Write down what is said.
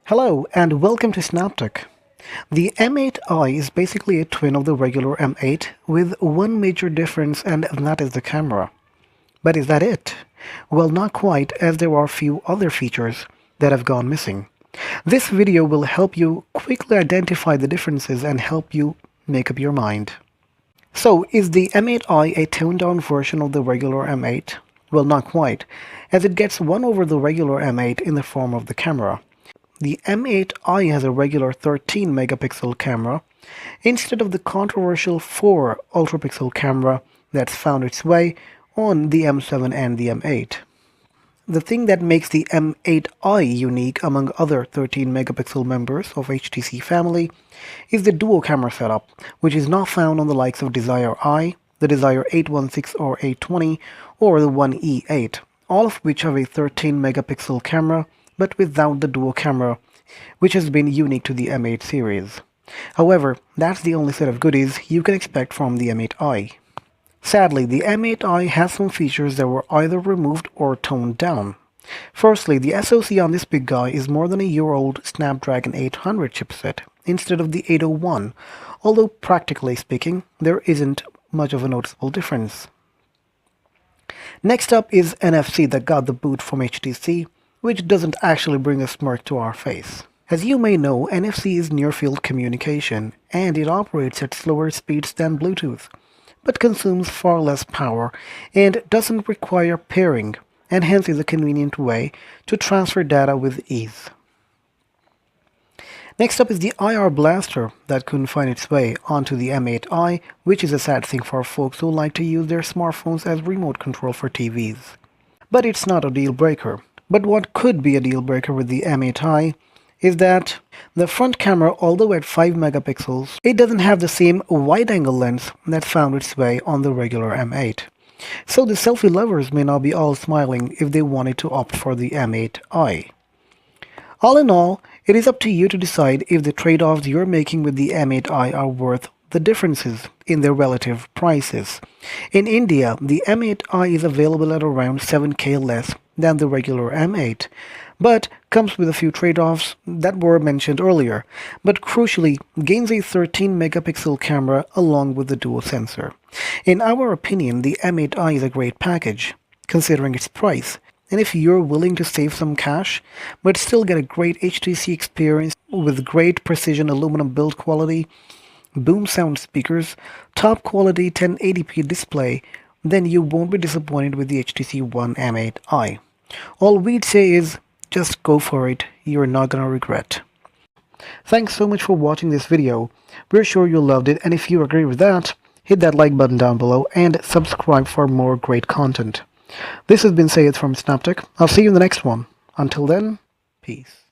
Hello and welcome to SnapTech. The M8 Eye is basically a twin of the regular M8 with one major difference, and that is the camera. But is that it? Well, not quite, as there are a few other features that have gone missing. This video will help you quickly identify the differences and help you make up your mind. So, is the M8 Eye a toned-down version of the regular M8? Well, not quite, as it gets one over the regular M8 in the form of the camera. The M8 Eye has a regular 13 megapixel camera instead of the controversial 4 ultrapixel camera that's found its way on the M7 and the M8. The thing that makes the M8 Eye unique among other 13 megapixel members of HTC family is the dual camera setup, which is not found on the likes of Desire Eye, the Desire 816 or 820, or the One E8, all of which have a 13 megapixel camera but without the dual camera, which has been unique to the M8 series. However, that's the only set of goodies you can expect from the M8 Eye. Sadly, the M8 Eye has some features that were either removed or toned down. Firstly, the SoC on this big guy is more than a year-old Snapdragon 800 chipset instead of the 801, although practically speaking, there isn't much of a noticeable difference. Next up is NFC that got the boot from HTC, which doesn't actually bring a smirk to our face. As you may know, NFC is near-field communication, and it operates at slower speeds than Bluetooth, but consumes far less power and doesn't require pairing, and hence is a convenient way to transfer data with ease. Next up is the IR blaster that couldn't find its way onto the M8 Eye, which is a sad thing for folks who like to use their smartphones as remote control for TVs. But it's not a deal breaker. But what could be a deal breaker with the M8 Eye is that the front camera, although at 5 megapixels, it doesn't have the same wide-angle lens that found its way on the regular M8. So the selfie lovers may not be all smiling if they wanted to opt for the M8 Eye. All in all, it is up to you to decide if the trade-offs you're making with the M8 Eye are worth the differences in their relative prices. In India, the M8 Eye is available at around 7K less than the regular M8, but comes with a few trade-offs that were mentioned earlier, but crucially gains a 13 megapixel camera along with the dual sensor. In our opinion, the M8 Eye is a great package, considering its price, and if you're willing to save some cash, but still get a great HTC experience with great precision aluminum build quality, boom sound speakers, top quality 1080p display, then you won't be disappointed with the HTC One M8 Eye. All we'd say is, just go for it, you're not gonna regret. Thanks so much for watching this video. We're sure you loved it, and if you agree with that, hit that like button down below and subscribe for more great content. This has been Sayed from SnapTech. I'll see you in the next one. Until then, peace.